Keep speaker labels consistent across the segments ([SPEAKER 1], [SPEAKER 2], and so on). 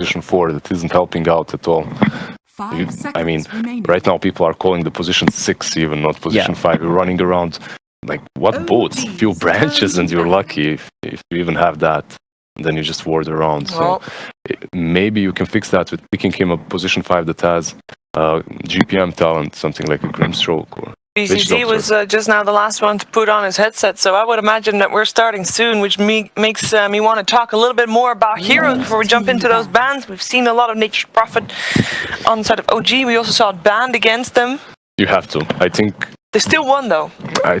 [SPEAKER 1] position 4 that isn't helping out at all. I mean, right now people are calling the position 6 even, not position 5. You're running around, like, what boats? A few branches and you're lucky if you even have that. And then you just ward around. So maybe you can fix that with picking him a position 5 that has GPM talent, something like a Grimstroke or
[SPEAKER 2] BCZ was just now the last one to put on his headset, so I would imagine that we're starting soon, which makes me want to talk a little bit more about heroes before we jump into those bans. We've seen a lot of Nature's Prophet on the side of OG. We also saw it banned against them.
[SPEAKER 1] You have to. I think
[SPEAKER 2] they still won though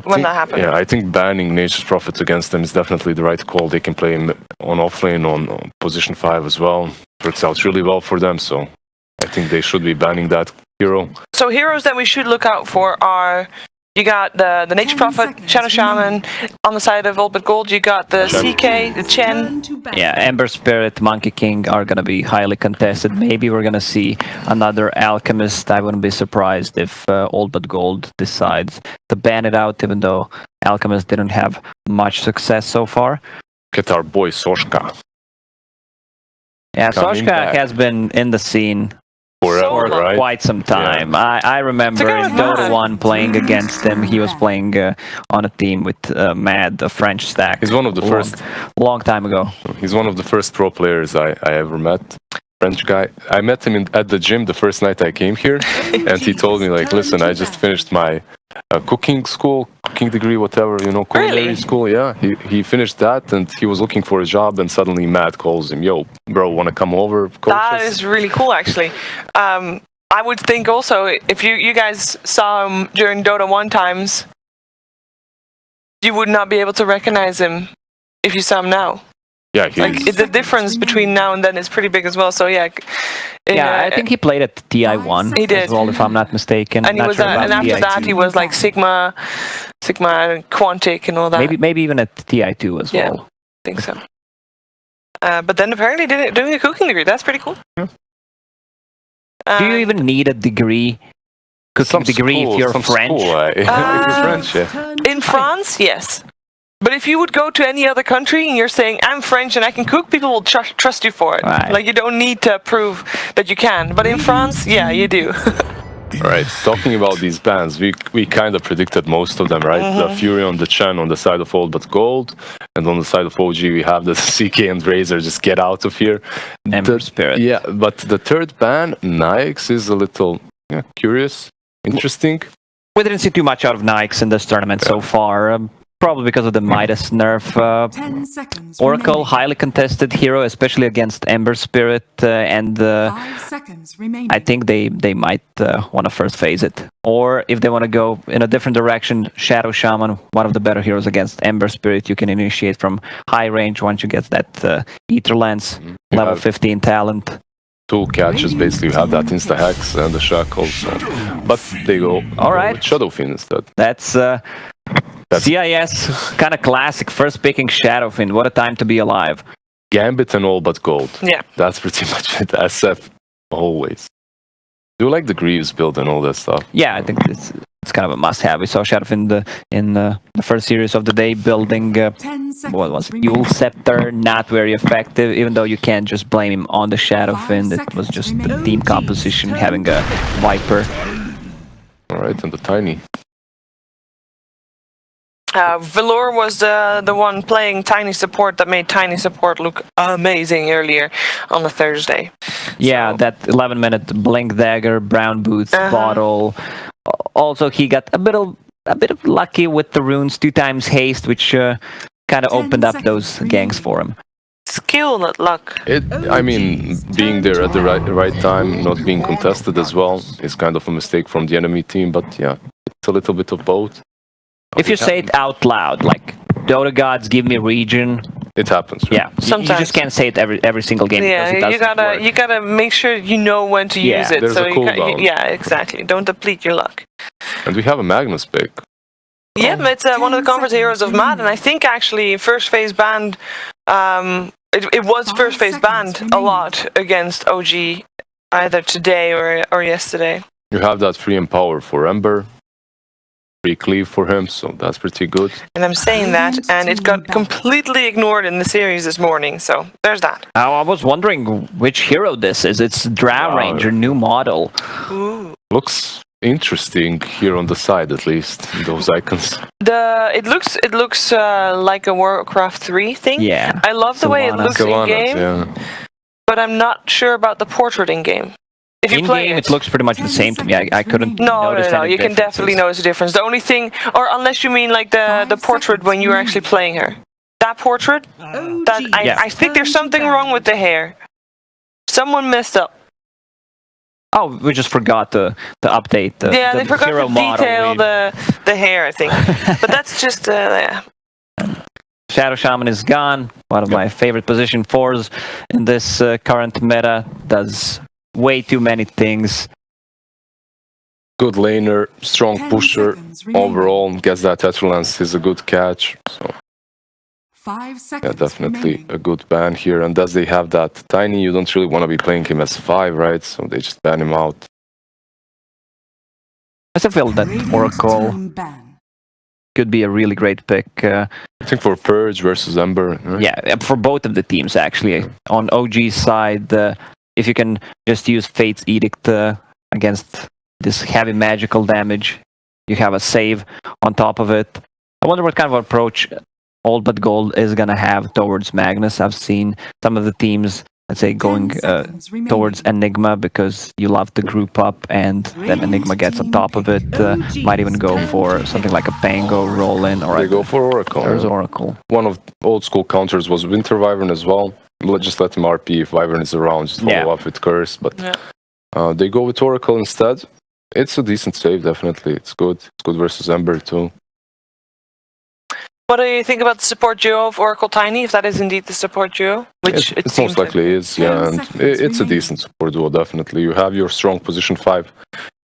[SPEAKER 2] when that happened.
[SPEAKER 1] Yeah, I think banning Nature's Prophet against them is definitely the right call. They can play him on offlane on position 5 as well. Works out really well for them, so I think they should be banning that hero.
[SPEAKER 2] So heroes that we should look out for are, you got the Nature's Prophet, Shadow Shaman. On the side of Old but Gold, you got the CK, the Chen.
[SPEAKER 3] Yeah, Ember Spirit, Monkey King are going to be highly contested. Maybe we're going to see another Alchemist. I wouldn't be surprised if Old but Gold decides to ban it out, even though Alchemist didn't have much success so far.
[SPEAKER 1] Look at our boy Soshka.
[SPEAKER 3] Yeah, Soshka has been in the scene for
[SPEAKER 1] right?
[SPEAKER 3] quite some time. Yeah. I remember in Dota 1 playing against him. He was playing on a team with Mad, a French stack.
[SPEAKER 1] He's one of the first...
[SPEAKER 3] Long time ago.
[SPEAKER 1] He's one of the first pro players I ever met. French guy. I met him at the gym the first night I came here, and he told me, like, listen, I just finished my cooking degree, whatever, you know, culinary school. Yeah, he finished that, and he was looking for a job, and suddenly Matt calls him, yo, bro, want to come over, coach us?
[SPEAKER 2] That is really cool, actually. I would think also, if you guys saw him during Dota 1 times, you would not be able to recognize him if you saw him now.
[SPEAKER 1] Yeah,
[SPEAKER 2] like the difference between now and then is pretty big as well. So yeah,
[SPEAKER 3] I think he played at TI1.
[SPEAKER 2] He did,
[SPEAKER 3] as well, if I'm not mistaken.
[SPEAKER 2] And he was, and after that, he was like Sigma, and Quantic, and all that.
[SPEAKER 3] Maybe even at TI2 as well.
[SPEAKER 2] I think so. But then apparently doing a cooking degree. That's pretty cool.
[SPEAKER 3] Do you even need a degree? Cooking degree if you're French?
[SPEAKER 1] If you're French, yeah.
[SPEAKER 2] In France, yes. But if you would go to any other country and you're saying, I'm French and I can cook, people will trust you for it.
[SPEAKER 3] Right.
[SPEAKER 2] Like, you don't need to prove that you can. But in France, yeah, you do.
[SPEAKER 1] Right. Talking about these bans, we kind of predicted most of them, right? The Fury on the Chen on the side of Old but Gold, and on the side of OG we have the CK and Razor. Just get out of here.
[SPEAKER 3] Ember Spirit.
[SPEAKER 1] Yeah, but the third ban, Nyx, is a little curious, interesting.
[SPEAKER 3] We didn't see too much out of Nyx in this tournament so far. Probably because of the Midas nerf.
[SPEAKER 4] 10 seconds
[SPEAKER 3] Oracle,
[SPEAKER 4] remaining.
[SPEAKER 3] highly contested hero, especially against Ember Spirit, and
[SPEAKER 4] 5 seconds remaining.
[SPEAKER 3] I think they might want to first phase it. Or if they want to go in a different direction, Shadow Shaman, one of the better heroes against Ember Spirit, you can initiate from high range once you get that Ether Lens, level 15 talent.
[SPEAKER 1] 2 catches, basically you have that insta-hex and the shackle, so. But they go with Shadowfin instead.
[SPEAKER 3] That's CIS, kind of classic, first picking Shadowfin. What a time to be alive.
[SPEAKER 1] Gambit and All but Gold.
[SPEAKER 2] Yeah.
[SPEAKER 1] That's pretty much it. SF, always. Do you like the Greaves build and all that stuff?
[SPEAKER 3] Yeah, I think it's kind of a must-have. We saw Shadowfin in the first series of the day building, what was it, Yule Scepter, not very effective, even though you can't just blame him on the Shadowfin. It was just the team composition, having a Viper.
[SPEAKER 1] Alright, and the Tiny.
[SPEAKER 2] Velour was the one playing Tiny Support that made Tiny Support look amazing earlier on the Thursday.
[SPEAKER 3] Yeah, that 11-minute Blink Dagger, Brown Boots, Bottle. Also, he got a bit of lucky with the runes, 2 times haste, which kind of opened up those ganks for him.
[SPEAKER 2] Skill, not luck.
[SPEAKER 1] I mean, being there at the right time, not being contested as well, is kind of a mistake from the enemy team, but yeah, it's a little bit of both.
[SPEAKER 3] If you say it out loud, like, Dota gods give me region.
[SPEAKER 1] It happens. Right?
[SPEAKER 3] Yeah, sometimes you just can't say it every single game.
[SPEAKER 2] Yeah, you gotta make sure you know when to use it.
[SPEAKER 1] There's a cooldown.
[SPEAKER 2] Yeah, exactly. Don't deplete your luck.
[SPEAKER 1] And we have a Magnus pick.
[SPEAKER 2] Yeah, it's one of the conference heroes of Mad, and I think actually first phase banned. It was first phase banned a lot against OG, either today or yesterday.
[SPEAKER 1] You have that free empower for Ember. free cleave for him, so that's pretty good.
[SPEAKER 2] And I'm saying that, and it got completely ignored in the series this morning, so there's that.
[SPEAKER 3] I was wondering which hero this is. It's Drow Ranger, new model.
[SPEAKER 2] Ooh.
[SPEAKER 1] Looks interesting here on the side, at least, those icons.
[SPEAKER 2] It looks like a Warcraft 3 thing.
[SPEAKER 3] Yeah.
[SPEAKER 2] I love the way it looks in game,
[SPEAKER 1] yeah.
[SPEAKER 2] but I'm not sure about the portrait in game. If you play
[SPEAKER 3] in game, it looks pretty much the same to me. I couldn't
[SPEAKER 2] No,
[SPEAKER 3] notice
[SPEAKER 2] no,
[SPEAKER 3] any
[SPEAKER 2] you can definitely notice a difference. The only thing, or unless you mean like the portrait when you were actually playing her. That portrait, I think there's something wrong with the hair. Someone messed up.
[SPEAKER 3] Oh, we just forgot to update the
[SPEAKER 2] they forgot
[SPEAKER 3] hero
[SPEAKER 2] to
[SPEAKER 3] model.
[SPEAKER 2] detail the hair, I think. But that's just yeah.
[SPEAKER 3] Shadow Shaman is gone. One of my favorite position 4s in this current meta. Does way too many things.
[SPEAKER 1] Good laner, strong pusher. Overall, gets that Tetrilance is a good catch. So
[SPEAKER 4] 5 seconds.
[SPEAKER 1] yeah, definitely
[SPEAKER 4] remaining.
[SPEAKER 1] a good ban here. And as they have that Tiny, you don't really want to be playing him as 5, right? So they just ban him out.
[SPEAKER 3] I still feel that
[SPEAKER 4] Radiant
[SPEAKER 3] Oracle
[SPEAKER 4] team ban.
[SPEAKER 3] could be a really great pick.
[SPEAKER 1] I think for Purge versus Ember. Right?
[SPEAKER 3] Yeah, for both of the teams actually. On OG's side, if you can just use Fate's Edict against this heavy magical damage, you have a save on top of it. I wonder what kind of approach All But Gold is going to have towards Magnus. I've seen some of the teams, let's say, going towards Enigma because you love to group up and then Enigma gets on top of it. Might even go for something like a Pango roll-in. Or
[SPEAKER 1] They go for Oracle.
[SPEAKER 3] There's Oracle.
[SPEAKER 1] One of old school counters was Winter Wyvern as well. Just let him RP if Wyvern is around, just follow up with Curse. But they go with Oracle instead. It's a decent save, definitely. It's good. It's good versus Ember too.
[SPEAKER 2] What do you think about the support duo of Oracle Tiny, if that is indeed the support duo? Which
[SPEAKER 1] it most likely is, yeah. And it's a decent support duo, definitely. You have your strong position 5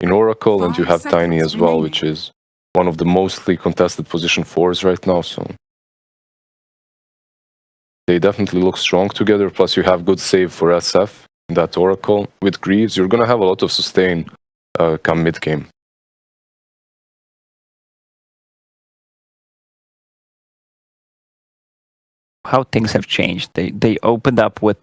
[SPEAKER 1] in Oracle, and you have Tiny as well, which is one of the mostly contested position 4s right now. So they definitely look strong together. Plus, you have good save for SF in that Oracle. With Greaves, you're going to have a lot of sustain come mid-game.
[SPEAKER 3] How things have changed. They opened up with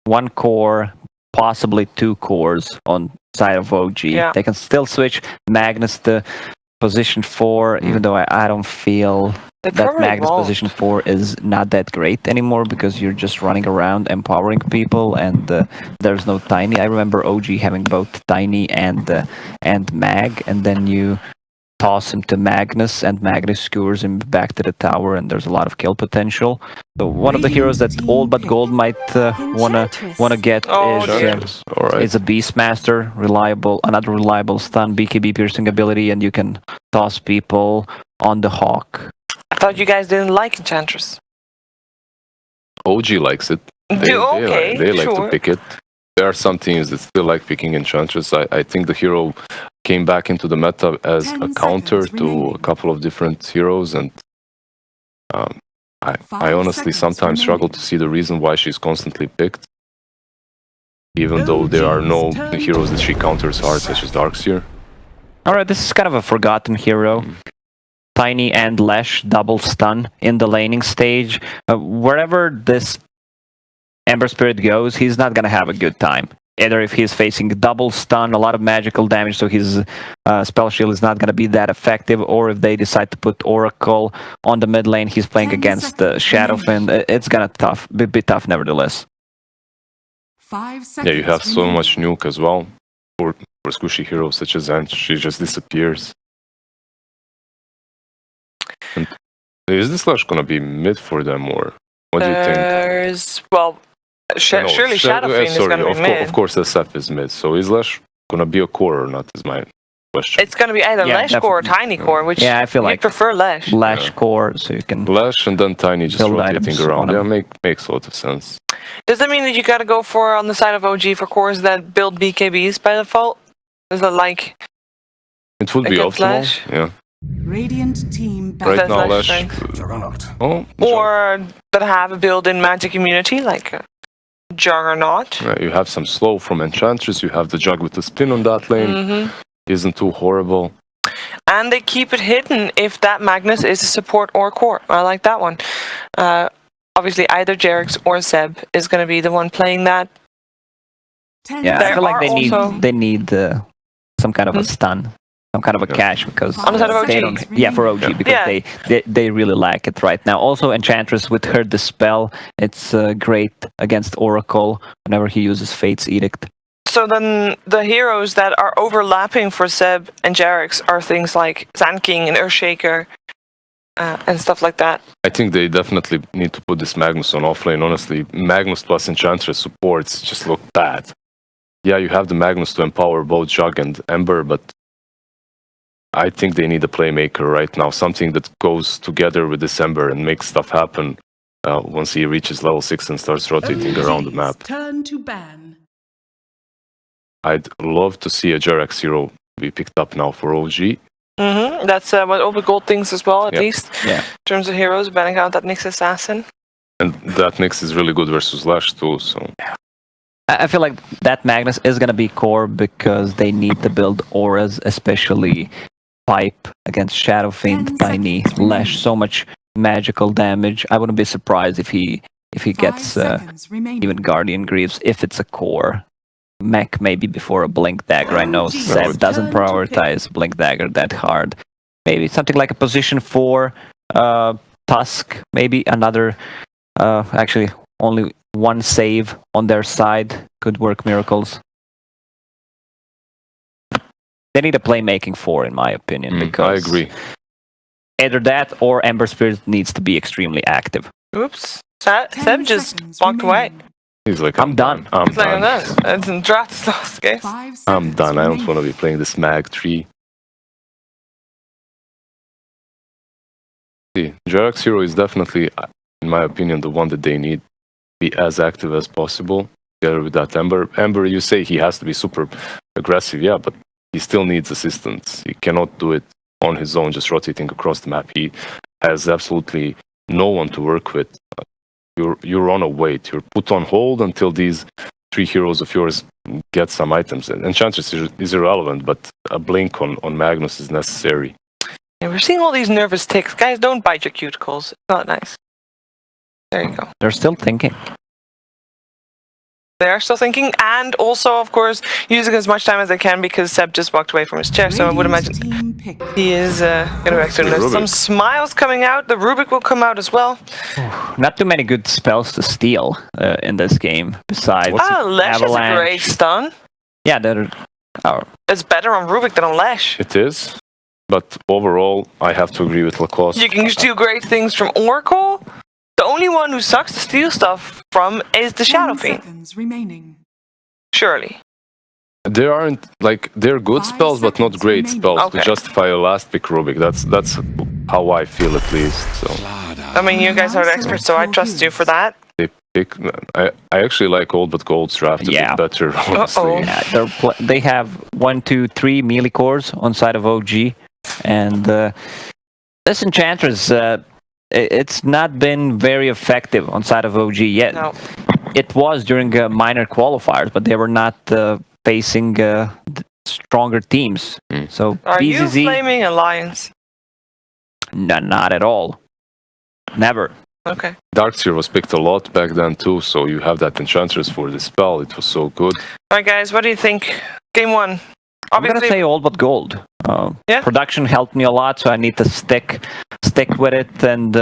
[SPEAKER 3] 1 core, possibly 2 cores on side of OG.
[SPEAKER 2] Yeah.
[SPEAKER 3] They can still switch Magnus to position 4, even though I don't feel that Magnus position 4 is not that great anymore because you're just running around empowering people and there's no Tiny. I remember OG having both Tiny and Mag, and then you toss him to Magnus and Magnus skewers him back to the tower, and there's a lot of kill potential. So one of the heroes that All But Gold might wanna get is a Beastmaster, another reliable stun, BKB piercing ability, and you can toss people on the Hawk.
[SPEAKER 2] I thought you guys didn't like Enchantress.
[SPEAKER 1] OG likes it. They like to pick it. There are some teams that still like picking Enchantress. I think the hero came back into the meta as a counter to a couple of different heroes, and I honestly sometimes struggle to see the reason why she's constantly picked, even though there are no heroes that she counters hard, such as Darkseer.
[SPEAKER 3] Alright, this is kind of a forgotten hero. Tiny and Lesh double stun in the laning stage. Wherever this Ember Spirit goes, he's not gonna have a good time. Either if he's facing double stun, a lot of magical damage, so his spell shield is not going to be that effective, or if they decide to put Oracle on the mid lane, he's playing against the Shadowfiend, it's going to be tough nevertheless.
[SPEAKER 4] 5 seconds.
[SPEAKER 1] Yeah, you have so much nuke as well for squishy heroes such as Ant. She just disappears. And is this Lash going to be mid for them, or what do you think?
[SPEAKER 2] Well, surely Shadowfiend is going to be mid.
[SPEAKER 1] Of course, SF is mid. So is Lash going to be a core or not, is my question.
[SPEAKER 2] It's going to be either Lash core or Tiny core, which
[SPEAKER 3] I feel like
[SPEAKER 2] prefer Lash.
[SPEAKER 3] Lash core, so you can
[SPEAKER 1] Lash and then Tiny just rotating around. Yeah, makes a lot of sense.
[SPEAKER 2] Does that mean that you got to go for, on the side of OG, for cores that build BKBs by default? Is that like...
[SPEAKER 1] It would be optimal,
[SPEAKER 2] Lash?
[SPEAKER 1] yeah.
[SPEAKER 4] Radiant team back.
[SPEAKER 1] Right now, Lash...
[SPEAKER 2] Or that have a built-in magic immunity, like Juggernaut.
[SPEAKER 1] You have some slow from Enchantress, you have the Jug with the spin on that lane. Isn't too horrible.
[SPEAKER 2] and they keep it hidden if that Magnus is a support or core. I like that one. Obviously, either Jerix or Seb is going to be the one playing that.
[SPEAKER 3] Yeah, I feel like they need some kind of a stun, some kind of a cache, because
[SPEAKER 2] on the side of OG.
[SPEAKER 3] they don't, yeah, for OG, because they really lack it right now. Also, Enchantress with her Dispel, it's great against Oracle whenever he uses Fate's Edict.
[SPEAKER 2] So then the heroes that are overlapping for Seb and Jerix are things like Sand King and Earthshaker and stuff like that.
[SPEAKER 1] I think they definitely need to put this Magnus on offlane. Honestly, Magnus plus Enchantress supports just look bad. Yeah, you have the Magnus to empower both Jug and Ember, but I think they need a playmaker right now, something that goes together with this Ember and makes stuff happen once he reaches level 6 and starts rotating around the map.
[SPEAKER 4] Turn to ban.
[SPEAKER 1] I'd love to see a Jerax hero be picked up now for OG.
[SPEAKER 2] That's what gOLD thinks as well, at least.
[SPEAKER 3] Yeah.
[SPEAKER 2] In terms of heroes, banning out that Nyx Assassin.
[SPEAKER 1] And that Nyx is really good versus Lash too, so...
[SPEAKER 3] I feel like that Magnus is going to be core because they need to build auras, especially Pipe against Shadow Fiend, Tiny, Lash, so much magical damage. I wouldn't be surprised if he gets even Guardian Greaves if it's a core. Mech maybe before a Blink Dagger. I know Seb doesn't prioritize Blink Dagger that hard. Maybe something like a position 4 Tusk, maybe another, actually only one save on their side could work miracles. They need a playmaking 4 in my opinion, because
[SPEAKER 1] I agree.
[SPEAKER 3] Either that or Ember Spirit needs to be extremely active.
[SPEAKER 2] Oops. Seb just walked away.
[SPEAKER 1] He's like,
[SPEAKER 3] I'm done.
[SPEAKER 2] He's like, I'm done. It's in drafts last game.
[SPEAKER 1] I'm done. I don't want to be playing this Mag 3. See, Jerax hero is definitely, in my opinion, the one that they need to be as active as possible. Together with that Ember. Ember, you say he has to be super aggressive, yeah, but he still needs assistance. He cannot do it on his own, just rotating across the map. He has absolutely no one to work with. You're on a wait. You're put on hold until these 3 heroes of yours get some items. Enchantress is irrelevant, but a blink on Magnus is necessary.
[SPEAKER 2] Yeah, we're seeing all these nervous ticks. Guys, don't bite your cuticles. It's not nice. There you go.
[SPEAKER 3] They're still thinking.
[SPEAKER 2] They are still thinking, and also, of course, using as much time as they can because Seb just walked away from his chair, so I would imagine he is going to be back soon. There's some smiles coming out. The Rubik will come out as well.
[SPEAKER 3] Not too many good spells to steal in this game, besides
[SPEAKER 2] Lesh is a great stun.
[SPEAKER 3] Yeah, they're...
[SPEAKER 2] It's better on Rubik than on Lesh.
[SPEAKER 1] It is, but overall, I have to agree with Lacoste.
[SPEAKER 2] You can steal great things from Oracle. The only one who sucks to steal stuff from is the Shadow Fiend. Surely.
[SPEAKER 1] There aren't, like, they're good spells, but not great spells to justify a last pick Rubik. That's how I feel, at least. So.
[SPEAKER 2] I mean, you guys are the experts, so I trust you for that.
[SPEAKER 1] They pick. I actually like gOLD, but gOLD's draft a bit better, honestly.
[SPEAKER 3] Yeah, they have 1, 2, 3 melee cores on side of OG, and this Enchantress, it's not been very effective on side of OG yet.
[SPEAKER 2] No.
[SPEAKER 3] It was during minor qualifiers, but they were not facing stronger teams. So
[SPEAKER 2] are
[SPEAKER 3] BZZ,
[SPEAKER 2] you blaming Alliance?
[SPEAKER 3] No, not at all. Never.
[SPEAKER 2] Okay.
[SPEAKER 1] Darkseer was picked a lot back then too, so you have that Enchantress for the spell. It was so good.
[SPEAKER 2] Alright guys, what do you think? Game 1.
[SPEAKER 3] I'm gonna say all but gOLD. Production helped me a lot, so I need to stick with it, and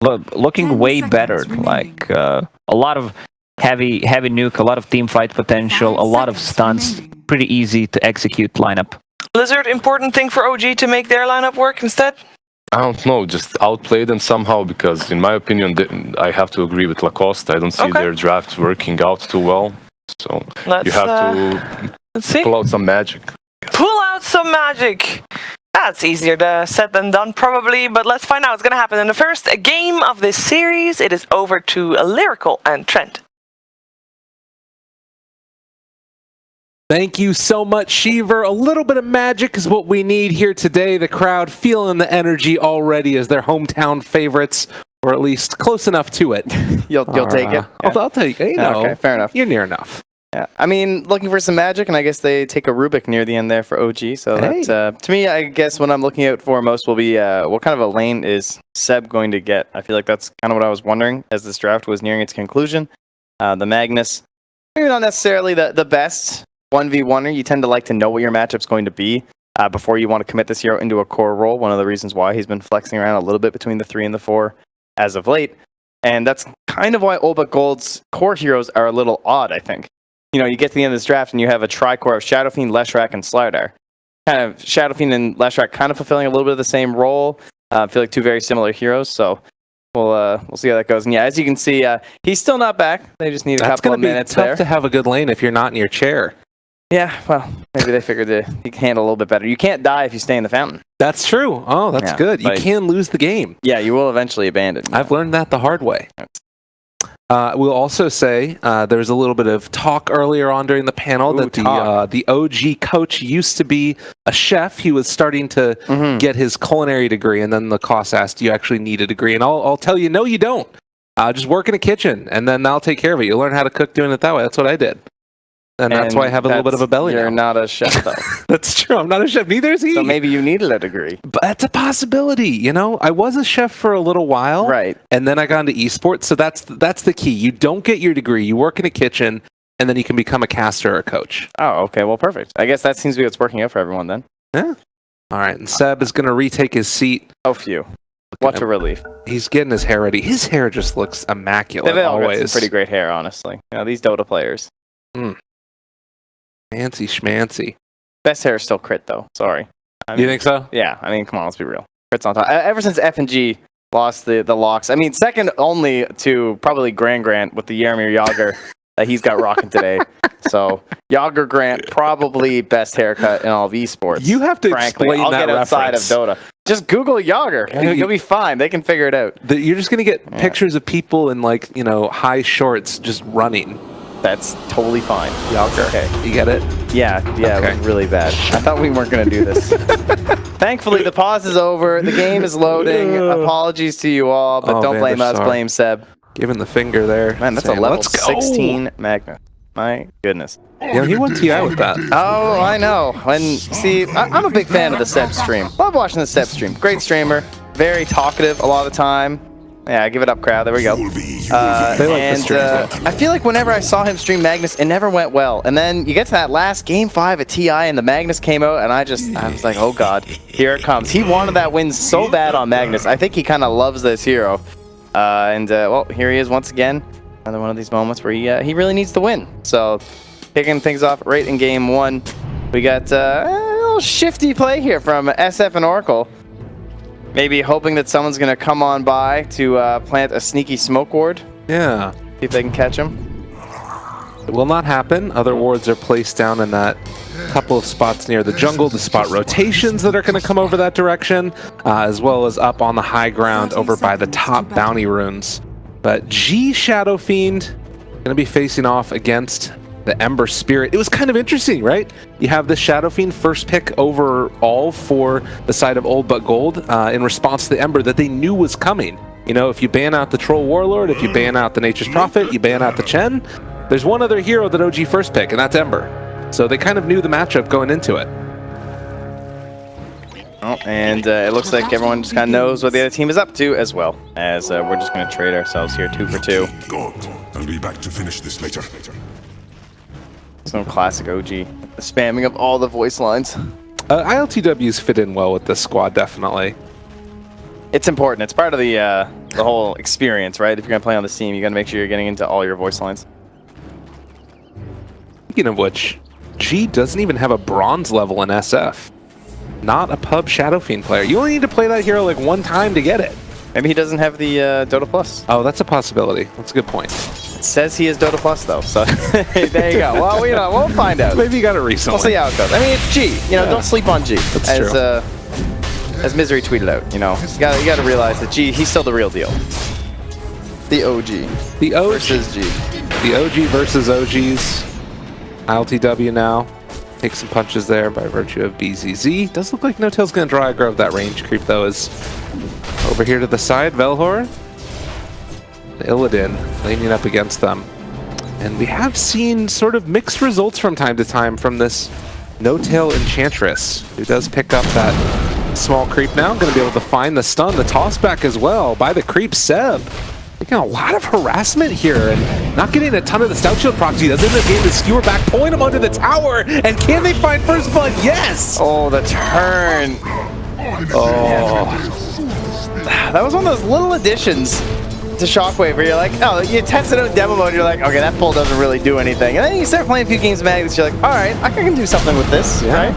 [SPEAKER 3] looking way better. Like a lot of heavy nuke, a lot of team fight potential, a lot of stunts. Pretty easy to execute lineup.
[SPEAKER 2] Lizard, important thing for OG to make their lineup work instead?
[SPEAKER 1] I don't know, just outplay them somehow, because in my opinion, I have to agree with Lacoste. I don't see their draft working out too well. So you have to pull out some magic.
[SPEAKER 2] Pull out some magic! That's easier to said than done, probably, but let's find out what's going to happen in the first game of this series. It is over to Lyrical and Trent.
[SPEAKER 5] Thank you so much, Sheever. A little bit of magic is what we need here today. The crowd feeling the energy already as their hometown favorites, or at least close enough to it.
[SPEAKER 6] You'll take it?
[SPEAKER 5] I'll take it. You know,
[SPEAKER 6] okay, fair enough.
[SPEAKER 5] You're near enough.
[SPEAKER 6] Yeah, I mean, looking for some magic, and I guess they take a Rubik near the end there for OG. So
[SPEAKER 5] Hey.
[SPEAKER 6] that, to me, I guess what I'm looking out for most will be what kind of a lane is Seb going to get? I feel like that's kind of what I was wondering as this draft was nearing its conclusion. The Magnus, maybe not necessarily the best 1v1er. You tend to like to know what your matchup's going to be before you want to commit this hero into a core role. One of the reasons why he's been flexing around a little bit between the 3 and the 4 as of late. And that's kind of why gOLD but gOLD's core heroes are a little odd, I think. You know, you get to the end of this draft and you have a tri-core of Shadow Fiend, Leshrac, and StarLadder. Kind of Shadow Fiend and Leshrac kind of fulfilling a little bit of the same role. I feel like 2 very similar heroes, so we'll see how that goes. And yeah, as you can see, he's still not back. They just need a couple of minutes there.
[SPEAKER 5] It's tough to have a good lane if you're not in your chair.
[SPEAKER 6] Yeah, well, maybe they figured he can handle a little bit better. You can't die if you stay in the fountain.
[SPEAKER 5] That's true. Oh, that's good. You can lose the game.
[SPEAKER 6] Yeah, you will eventually abandon.
[SPEAKER 5] I've learned that the hard way. We'll also say there was a little bit of talk earlier on during the panel that the OG coach used to be a chef. He was starting to get his culinary degree, and then the Koss asked, "Do you actually need a degree?" And I'll tell you, no, you don't. Just work in a kitchen, and then I'll take care of it. You'll learn how to cook doing it that way. That's what I did. And that's why I have a little bit of a belly
[SPEAKER 6] You're
[SPEAKER 5] now.
[SPEAKER 6] not a chef, though.
[SPEAKER 5] That's true. I'm not a chef. Neither is he.
[SPEAKER 6] So maybe you needed a degree.
[SPEAKER 5] But that's a possibility, you know? I was a chef for a little while.
[SPEAKER 6] Right.
[SPEAKER 5] And then I got into esports. So that's the key. You don't get your degree. You work in a kitchen, and then you can become a caster or a coach.
[SPEAKER 6] Oh, okay. Well, perfect. I guess that seems to be what's working out for everyone then.
[SPEAKER 5] Yeah. All right. And Seb is going to retake his seat.
[SPEAKER 6] Oh, phew. What a relief.
[SPEAKER 5] He's getting his hair ready. His hair just looks immaculate.
[SPEAKER 6] They've all got
[SPEAKER 5] always.
[SPEAKER 6] some pretty great hair, honestly. You know, these Dota players.
[SPEAKER 5] Fancy schmancy.
[SPEAKER 6] Best hair is still Crit, though. Sorry.
[SPEAKER 5] You think so?
[SPEAKER 6] Yeah. I mean, come on. Let's be real. Crit's on top. Ever since F&G lost the locks, I mean, second only to probably Grant with the Yarmir Yager that he's got rocking today. So, Yager Grant, probably best haircut in all of esports.
[SPEAKER 5] You have to
[SPEAKER 6] frankly.
[SPEAKER 5] explain
[SPEAKER 6] I'll
[SPEAKER 5] that
[SPEAKER 6] get outside
[SPEAKER 5] reference.
[SPEAKER 6] of Dota. Just Google Yager. You'll be fine. They can figure it out.
[SPEAKER 5] You're just going to get pictures of people in, like, you know, high shorts just running.
[SPEAKER 6] That's totally fine.
[SPEAKER 5] Yager. Okay. You get it?
[SPEAKER 6] Yeah,
[SPEAKER 5] Okay.
[SPEAKER 6] It was really bad. I thought we weren't going to do this. Thankfully, the pause is over. The game is loading. Apologies to you all, but don't blame us. Blame Seb.
[SPEAKER 5] Giving the finger there.
[SPEAKER 6] Man, that's a level 16 Magna. My goodness.
[SPEAKER 5] Yeah, he won TI with that.
[SPEAKER 6] Oh, I know. See, I'm a big fan of the Seb stream. Love watching the Seb stream. Great streamer. Very talkative a lot of the time. Yeah, give it up, crowd. There we go.
[SPEAKER 5] They like the stream.
[SPEAKER 6] I feel like whenever I saw him stream Magnus, it never went well. And then you get to that last game 5 at TI, and the Magnus came out, and I was like, oh god, here it comes. He wanted that win so bad on Magnus. I think he kind of loves this hero. Well, here he is once again. Another one of these moments where he really needs to win. So, kicking things off right in game 1. We got a little shifty play here from SF and Oracle. Maybe hoping that someone's going to come on by to plant a sneaky smoke ward.
[SPEAKER 5] Yeah.
[SPEAKER 6] See if they can catch him.
[SPEAKER 5] It will not happen. Other wards are placed down in that couple of spots near the jungle to spot rotations that are going to come over that direction, as well as up on the high ground over by the top bounty runes. But G Shadow Fiend going to be facing off against the Ember Spirit. It was kind of interesting, right? You have the Shadow Fiend first pick overall for the side of gOLD but gOLD in response to the Ember that they knew was coming. You know, if you ban out the Troll Warlord, if you ban out the Nature's Prophet, you ban out the Chen, there's one other hero that OG first pick, and that's Ember. So they kind of knew the matchup going into it.
[SPEAKER 6] Oh, and it looks like everyone just kind of knows what the other team is up to as well, as we're just going to trade ourselves here 2 for 2.
[SPEAKER 7] God, I'll be back to finish this later.
[SPEAKER 6] Some classic OG. The spamming of all the voice lines.
[SPEAKER 5] ILTWs fit in well with this squad, definitely.
[SPEAKER 6] It's important. It's part of the whole experience, right? If you're going to play on this team, you got to make sure you're getting into all your voice lines.
[SPEAKER 5] Speaking of which, G doesn't even have a bronze level in SF. Not a pub Shadow Fiend player. You only need to play that hero like 1 time to get it.
[SPEAKER 6] Maybe he doesn't have the Dota Plus.
[SPEAKER 5] Oh, that's a possibility. That's a good point.
[SPEAKER 6] It says he is Dota Plus, though, so there you go. Well, you know, we'll find out.
[SPEAKER 5] Maybe you got it recently.
[SPEAKER 6] We'll see how it goes. I mean, it's G. You know, don't sleep on G.
[SPEAKER 5] That's
[SPEAKER 6] as,
[SPEAKER 5] true.
[SPEAKER 6] As Misery tweeted out, you know, you got to realize that G, he's still the real deal. The OG.
[SPEAKER 5] The OG
[SPEAKER 6] versus G.
[SPEAKER 5] The OG versus OGs. ILTW now. Take some punches there by virtue of BZZ. Does look like No-Tail's going to draw aggro of that range creep, though, is over here to the side. Velhor. The Illidan laning up against them. And we have seen sort of mixed results from time to time from this No-Tail Enchantress, who does pick up that small creep now. Going to be able to find the stun, the toss back as well by the creep Seb. Taking a lot of harassment here and not getting a ton of the Stout Shield procs. He does end up getting the skewer back, pulling him under the tower. And can they find first blood? Yes!
[SPEAKER 6] Oh, the turn. Oh. That was one of those little additions to Shockwave where you're like, oh, you test it out in demo mode, you're like, okay, that pull doesn't really do anything. And then you start playing a few games of Magnus, you're like, all right, I can do something with this, right?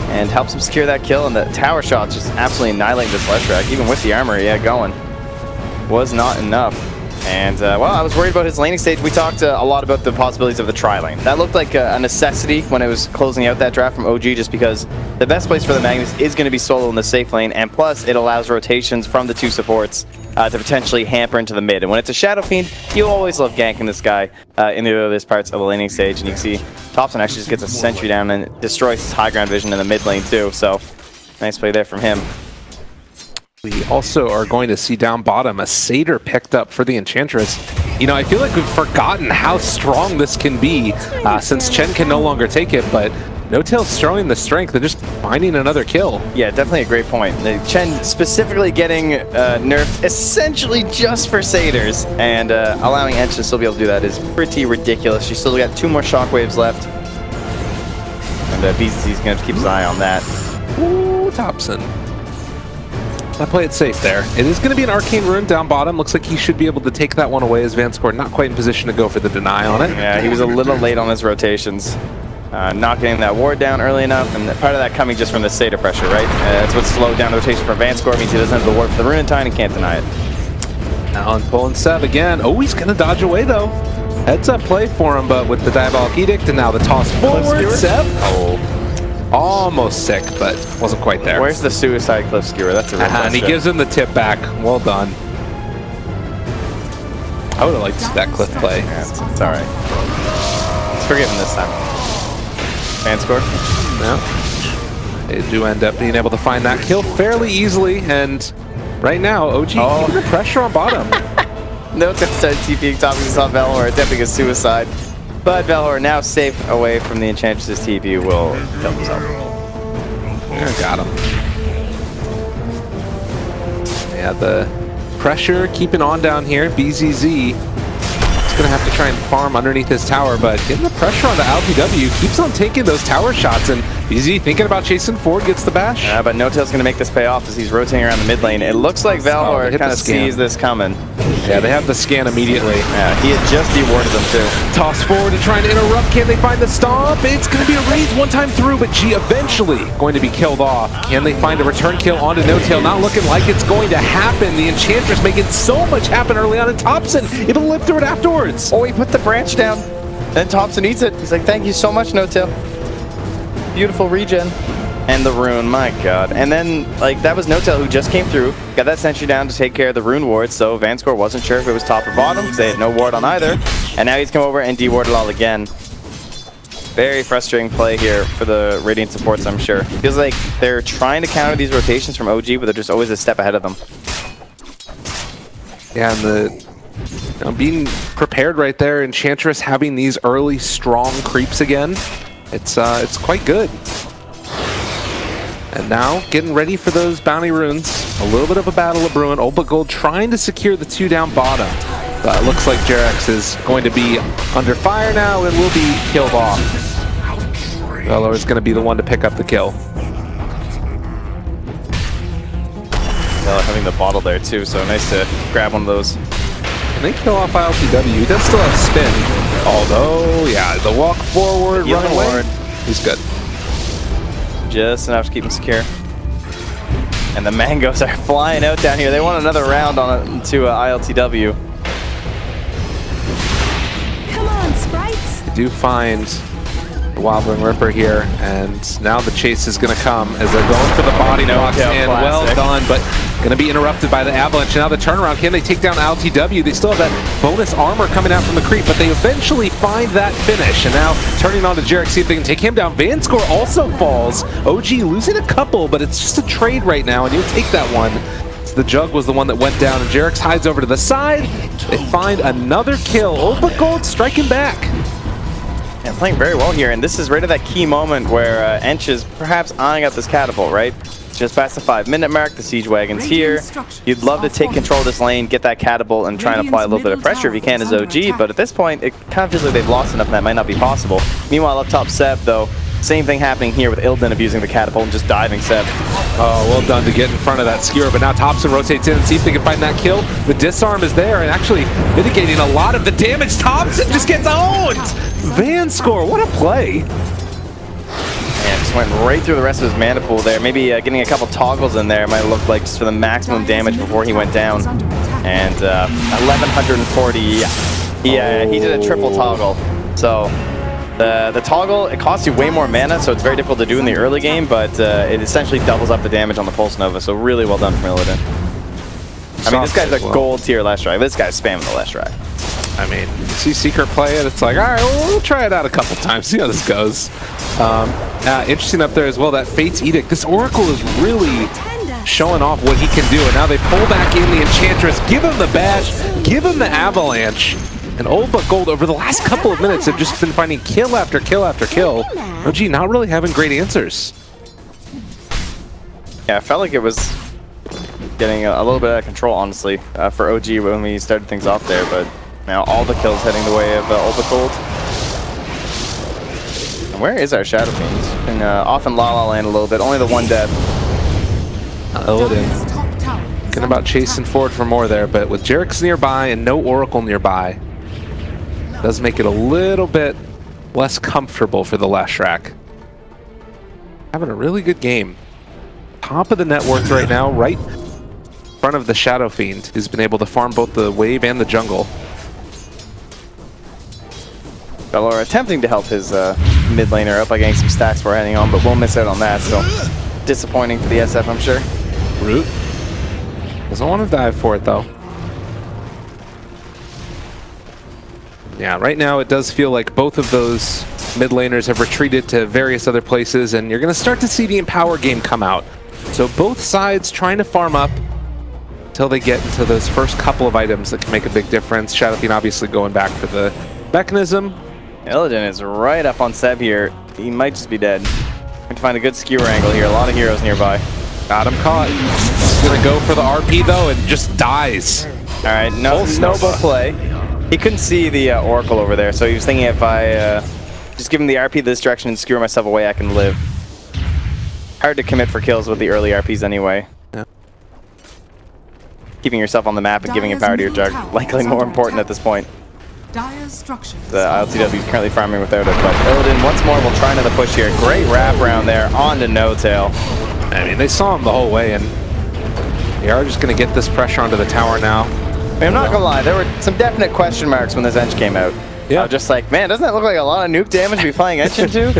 [SPEAKER 6] And helps him secure that kill, and the tower shots just absolutely annihilating this Leshrac, even with the armor he had going. Was not enough. And, well, I was worried about his laning stage. We talked a lot about the possibilities of the tri-lane. That looked like a necessity when it was closing out that draft from OG, just because the best place for the Magnus is going to be solo in the safe lane, and plus it allows rotations from the two supports to potentially hamper into the mid. And when it's a Shadow Fiend, you always love ganking this guy in the earliest parts of the laning stage. And you can see Thompson actually just gets a sentry down and destroys his high ground vision in the mid lane too. So nice play there from him.
[SPEAKER 5] We also are going to see down bottom a Satyr picked up for the Enchantress. You know, I feel like we've forgotten how strong this can be since Chen can no longer take it, but No-Tail's showing the strength and just finding another kill.
[SPEAKER 6] Yeah, definitely a great point. Chen specifically getting nerfed essentially just for Satyrs, and allowing Ench to still be able to do that is pretty ridiculous. She's still got 2 more Shockwaves left, and BZC's going to have to keep his eye on that.
[SPEAKER 5] Ooh, Thompson. I play it safe there. It is going to be an Arcane Rune down bottom. Looks like he should be able to take that one away as Vanscore not quite in position to go for the deny on it.
[SPEAKER 6] Yeah, he was a little late on his rotations. Not getting that ward down early enough, and part of that coming just from the Satyr pressure, right? That's what slowed down the rotation for Vanscore, means he doesn't have the ward for the Rune and can't deny it.
[SPEAKER 5] Now on pulling Seb again. Oh, he's going to dodge away though. Heads up play for him, but with the Diabolic Edict and now the toss forward, Seb. Oh. Almost sick, but wasn't quite there.
[SPEAKER 6] Where's the suicide cliff skewer? That's a real question.
[SPEAKER 5] And he gives him the tip back. Well done. I would have liked to see that cliff play.
[SPEAKER 6] Yeah, it's all right. It's forgiven this time. Vanscore?
[SPEAKER 5] Yeah. They do end up being able to find that kill fairly easily, and right now, OG keeping the pressure on bottom.
[SPEAKER 6] No tip started TPing top. We saw Velhor attempting a suicide. But Velhor, now safe away from the Enchantress's TP, will kill himself.
[SPEAKER 5] Yeah, got him. Yeah, the pressure keeping on down here. BZZ is going to have to try and farm underneath his tower, but getting the pressure on the LPW keeps on taking those tower shots, and BZZ thinking about chasing forward, gets the bash.
[SPEAKER 6] Yeah, but No-Tail's going to make this pay off as he's rotating around the mid lane. It looks like Velhor kind of sees this coming.
[SPEAKER 5] Yeah, they have the scan immediately.
[SPEAKER 6] Yeah, he had just dewarded them too.
[SPEAKER 5] Toss forward and trying to interrupt. Can they find the stomp? It's going to be a raise one time through, but G eventually going to be killed off. Can they find a return kill onto No-Tail? Not looking like it's going to happen. The Enchantress making so much happen early on, and Thompson able to live through it afterwards.
[SPEAKER 6] Oh, he put the branch down. Then Thompson eats it. He's like, thank you so much, No-Tail. Beautiful regen. And the rune, my god. And then, like, that was No-Tail who just came through, got that sentry down to take care of the rune ward, so Vanscore wasn't sure if it was top or bottom, because they had no ward on either. And now he's come over and dewarded all again. Very frustrating play here for the Radiant supports, I'm sure. Feels like they're trying to counter these rotations from OG, but they're just always a step ahead of them.
[SPEAKER 5] Yeah, and being prepared right there, Enchantress having these early strong creeps again, it's quite good. And now, getting ready for those bounty runes. A little bit of a battle of brewing. Old but Gold trying to secure the 2 down bottom. But it looks like Jerax is going to be under fire now and will be killed off. Velhor is going to be the one to pick up the kill.
[SPEAKER 6] Having the bottle there too, so nice to grab one of those.
[SPEAKER 5] And they kill off ILTW. He does still have spin. Although, yeah, the walk forward, run away. He's good.
[SPEAKER 6] Just enough to keep him secure. And the mangoes are flying out down here. They want another round on it to ILTW.
[SPEAKER 8] Come on, sprites.
[SPEAKER 5] They do find the Wildling Ripper here, and now the chase is going to come as they're going for the body blocks, and well done, but going to be interrupted by the Avalanche. Now the turnaround, can they take down LTW? They still have that bonus armor coming out from the creep, but they eventually find that finish, and now turning on to Jerax, see if they can take him down. Vanscore also falls. OG losing a couple, but it's just a trade right now, and you'll take that one. shots. The Jug was the one that went down, and Jerax hides over to the side. They find another kill. Oh, but gOLD striking back.
[SPEAKER 6] Yeah, playing very well here, and this is right at that key moment where Ench is perhaps eyeing up this catapult, right? Just past the 5-minute mark, the Siege Wagon's here. You'd love to take control of this lane, get that catapult, and try and apply a little bit of pressure if you can as OG, but at this point, it kind of feels like they've lost enough and that might not be possible. Meanwhile, up top Seb, though, same thing happening here with Illidan abusing the catapult and just diving Seb.
[SPEAKER 5] Oh, well done to get in front of that skewer, but now Thompson rotates in and see if they can find that kill. The disarm is there and actually mitigating a lot of the damage. Thompson just gets owned! Vanscore, what a play!
[SPEAKER 6] And just went right through the rest of his mana pool there. Maybe getting a couple toggles in there might look like just for the maximum damage before he went down. And 1140, he did a triple toggle. So the toggle, it costs you way more mana, so it's very difficult to do in the early game, but it essentially doubles up the damage on the Pulse Nova, so really well done from Illidan. I mean, this guy's a gold tier last strike. This guy's spamming the last strike.
[SPEAKER 5] I mean, you see Secret play it, it's like, all right, well, we'll try it out a couple times, see how this goes. Interesting up there as well, that Fate's Edict. This Oracle is really showing off what he can do, and now they pull back in the Enchantress, give him the bash, give him the Avalanche. And old but gOLD over the last couple of minutes have just been finding kill after kill after kill. OG not really having great answers.
[SPEAKER 6] Yeah, I felt like it was getting a little bit out of control, honestly, for OG when we started things off there, but now all the kills heading the way of old but gOLD. And where is our Shadow Fiend? He's been off in La La Land a little bit, only the one death.
[SPEAKER 5] Illidan thinking about chasing forward for more there, but with Jerax nearby and no Oracle nearby, does make it a little bit less comfortable for the Leshrac. Having a really good game. Top of the net worth right now, right in front of the Shadow Fiend, who's been able to farm both the wave and the jungle.
[SPEAKER 6] Belor attempting to help his mid laner up by getting some stacks for heading on, but we'll miss out on that, so disappointing for the SF, I'm sure.
[SPEAKER 5] Root doesn't want to dive for it, though. Yeah, right now it does feel like both of those mid laners have retreated to various other places, and you're going to start to see the Empower game come out. So both sides trying to farm up until they get into those first couple of items that can make a big difference. Shadow Fiend obviously going back for the mechanism.
[SPEAKER 6] Illidan is right up on Seb here. He might just be dead. Going to find a good skewer angle here. A lot of heroes nearby.
[SPEAKER 5] Got him caught. He's going to go for the RP though and just dies.
[SPEAKER 6] All right, no play. He couldn't see the Oracle over there, so he was thinking if I just give him the RP this direction and skewer myself away, I can live. Hard to commit for kills with the early RPs anyway.
[SPEAKER 5] Yeah.
[SPEAKER 6] Keeping yourself on the map and giving power to your Jug, likely more important at this point. The LTW is currently farming without it, but Illidan once more will try another push here. Great wrap around there, on to No Tail.
[SPEAKER 5] I mean, they saw him the whole way, and they are just going to get this pressure onto the tower now.
[SPEAKER 6] I'm not gonna lie, there were some definite question marks when this Ench came out.
[SPEAKER 5] Yeah.
[SPEAKER 6] I was just like, man, doesn't that look like a lot of nuke damage to be playing Ench into?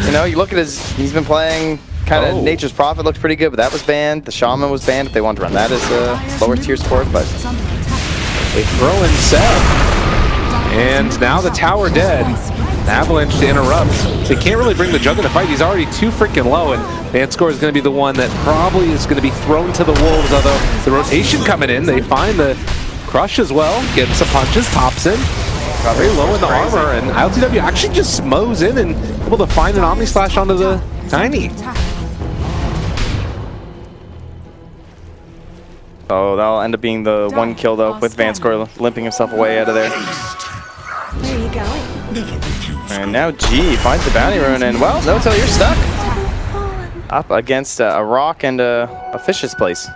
[SPEAKER 6] You know, you look at he's been playing kind of Nature's Prophet, looked pretty good, but that was banned. The Shaman was banned if they wanted to run that as a lower tier support, but
[SPEAKER 5] they throw in Seb. And now the tower dead. Avalanche to interrupt. They can't really bring the Jug in the fight. He's already too freaking low, and Vanscore is going to be the one that probably is going to be thrown to the wolves, although the rotation coming in, they find the Crush as well, getting some punches, Thompson. Very low in the armor, and LTW actually just mows in and able to find an Omni Slash onto the Tiny.
[SPEAKER 6] Oh, that'll end up being the one kill though, with Vanscore limping himself away out of there.
[SPEAKER 8] Where are you going?
[SPEAKER 6] And now G finds the bounty rune, and well, No Tail, you're stuck. Up against a rock and a fish's place.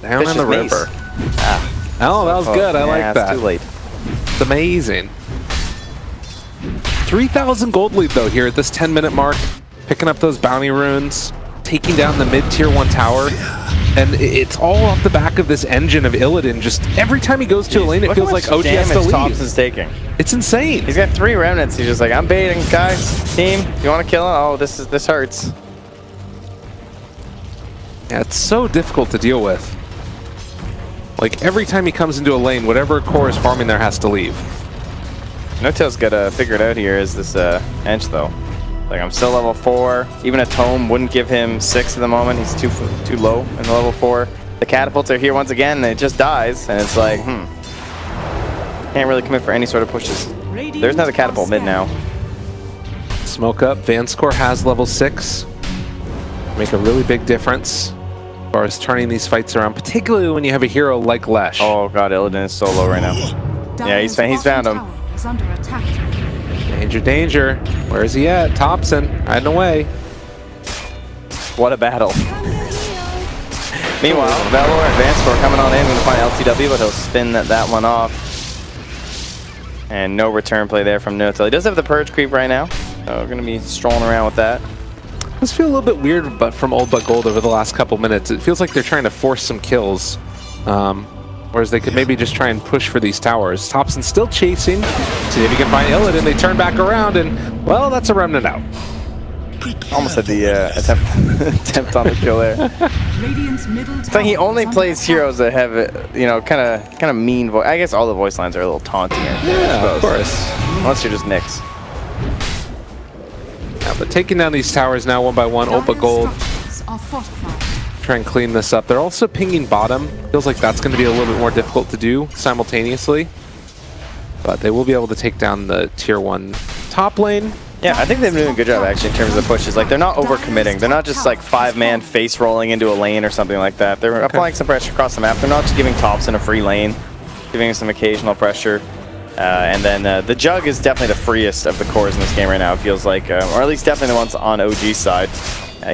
[SPEAKER 5] Down
[SPEAKER 6] Fish's
[SPEAKER 5] in the
[SPEAKER 6] mace.
[SPEAKER 5] river. Oh, that was good. I like that.
[SPEAKER 6] It's too late.
[SPEAKER 5] It's amazing. 3,000 gold lead though here at this 10-minute mark. Picking up those bounty runes, taking down the mid-tier 1 tower. And it's all off the back of this engine of Illidan. Just every time he goes to a lane, it feels like OG has to leave.
[SPEAKER 6] Thompson's taking.
[SPEAKER 5] It's insane.
[SPEAKER 6] He's got 3 remnants. He's just like, I'm baiting, guys. Team, you want to kill him? Oh, this hurts.
[SPEAKER 5] Yeah, it's so difficult to deal with. Like every time he comes into a lane, whatever core is farming there has to leave.
[SPEAKER 6] No Tail's got to figure it out here as this Ench though. Like, I'm still level 4. Even a tome wouldn't give him 6 at the moment. He's too low in the level 4. The catapults are here once again, and it just dies. And it's like, can't really commit for any sort of pushes. There's another catapult mid now.
[SPEAKER 5] Smoke up. Vanscore has level 6. Make a really big difference as far as turning these fights around, particularly when you have a hero like Lesh.
[SPEAKER 6] Oh god, Illidan is so low right now. Yeah, he's found him.
[SPEAKER 4] Is under attack.
[SPEAKER 5] Danger, danger. Where is he at? Thompson, hiding away.
[SPEAKER 6] What a battle. Meanwhile, Valor and Vanscore coming on in. Going to find LTW, but he'll spin that one off. And no return play there from Nutil. He does have the Purge creep right now, so we're going to be strolling around with that.
[SPEAKER 5] This feels a little bit weird, but from Old But Gold over the last couple minutes, it feels like they're trying to force some kills. Whereas they could maybe just try and push for these towers. Thompson's still chasing. See if he can find Illidan. They turn back around, and, well, that's a remnant out.
[SPEAKER 6] Almost had the attempt on the kill there. It's like he only plays heroes that have, you know, kind of mean voice. I guess all the voice lines are a little taunting.
[SPEAKER 5] Yeah, of course.
[SPEAKER 6] Unless you're just Nyx.
[SPEAKER 5] Yeah, but taking down these towers now one by one. Old But Gold. Try and clean this up. They're also pinging bottom. Feels like that's going to be a little bit more difficult to do simultaneously. But they will be able to take down the tier 1 top lane.
[SPEAKER 6] Yeah, I think they've been doing a good job actually in terms of the pushes. Like, they're not overcommitting. They're not just like 5-man face rolling into a lane or something like that. They're applying some pressure across the map. They're not just giving Thompson a free lane, giving him some occasional pressure. And then the Jug is definitely the freest of the cores in this game right now, it feels like. Or at least definitely the ones on OG's side.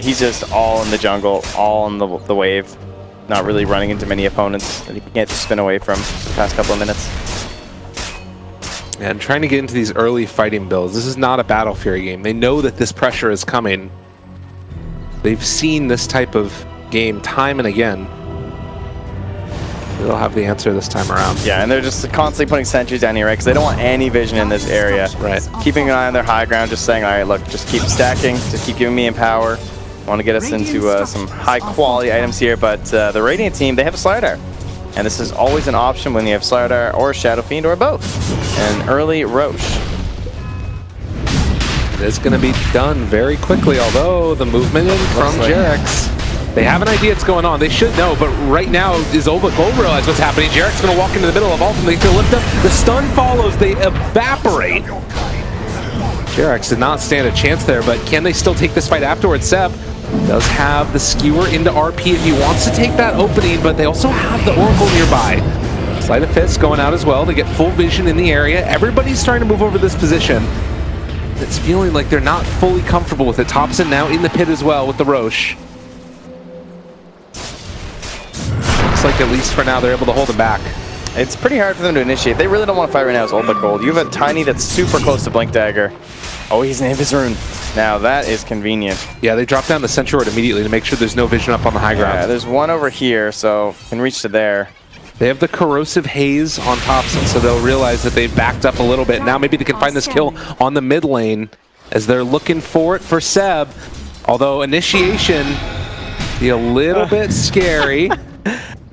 [SPEAKER 6] He's just all in the jungle, all in the wave. Not really running into many opponents that he can't just spin away from the past couple of minutes.
[SPEAKER 5] And trying to get into these early fighting builds. This is not a Battle Fury game. They know that this pressure is coming. They've seen this type of game time and again. They'll have the answer this time around.
[SPEAKER 6] Yeah, and they're just constantly putting sentries down here, right? Because they don't want any vision in this area.
[SPEAKER 5] Right.
[SPEAKER 6] Keeping an eye on their high ground, just saying, all right, look, just keep stacking, just keep giving me empower. Want to get us into some high-quality items here, but the Radiant team, they have a StarLadder. And this is always an option when you have StarLadder or Shadow Fiend or both. An early Roche.
[SPEAKER 5] It's going to be done very quickly, although the movement in from Jerax. They have an idea what's going on. They should know, but right now is Old But Gold realize what's happening. Jerax going to walk into the middle of ultimately to lift up. The stun follows. They evaporate. Jerax did not stand a chance there, but can they still take this fight afterwards? Seb does have the skewer into RP if he wants to take that opening, but they also have the Oracle nearby. Sleight of Fist going out as well to get full vision in the area. Everybody's trying to move over this position. It's feeling like they're not fully comfortable with it. Thompson now in the pit as well with the Roche. Looks like at least for now they're able to hold him back.
[SPEAKER 6] It's pretty hard for them to initiate. They really don't want to fight right now as Old But Gold. You have a Tiny that's super close to Blink Dagger. Oh, he's in Invis Rune. Now that is convenient.
[SPEAKER 5] Yeah, they drop down the Sentry Ward immediately to make sure there's no vision up on the high ground.
[SPEAKER 6] Yeah, there's one over here, so can reach to there.
[SPEAKER 5] They have the Corrosive Haze on Thompson, so they'll realize that they've backed up a little bit. Now maybe they can find this kill on the mid lane as they're looking for it for Seb. Although initiation be a little bit scary.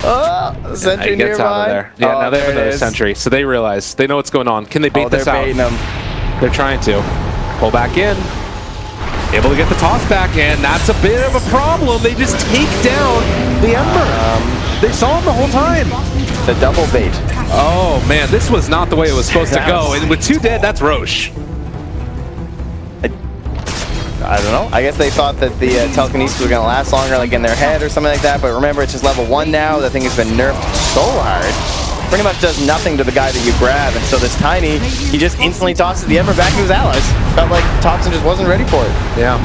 [SPEAKER 6] Oh, Sentry
[SPEAKER 5] he gets
[SPEAKER 6] nearby.
[SPEAKER 5] out of there. Yeah, now they have another Sentry, so they realize. They know what's going on. Can they bait this out?
[SPEAKER 6] They're baiting them.
[SPEAKER 5] They're trying to. Pull back in. Able to get the toss back, and that's a bit of a problem. They just take down the Ember. They saw him the whole time.
[SPEAKER 6] The double bait.
[SPEAKER 5] Oh, man, this was not the way it was supposed to go. And with 2 dead, that's Roche.
[SPEAKER 6] I don't know. I guess they thought that the telekinesis was going to last longer, like in their head or something like that. But remember, it's just level 1 now. That thing has been nerfed so hard. Pretty much does nothing to the guy that you grab. And so this Tiny, he just instantly tosses the Ember back to his allies. Felt like Thompson just wasn't ready for it.
[SPEAKER 5] Yeah.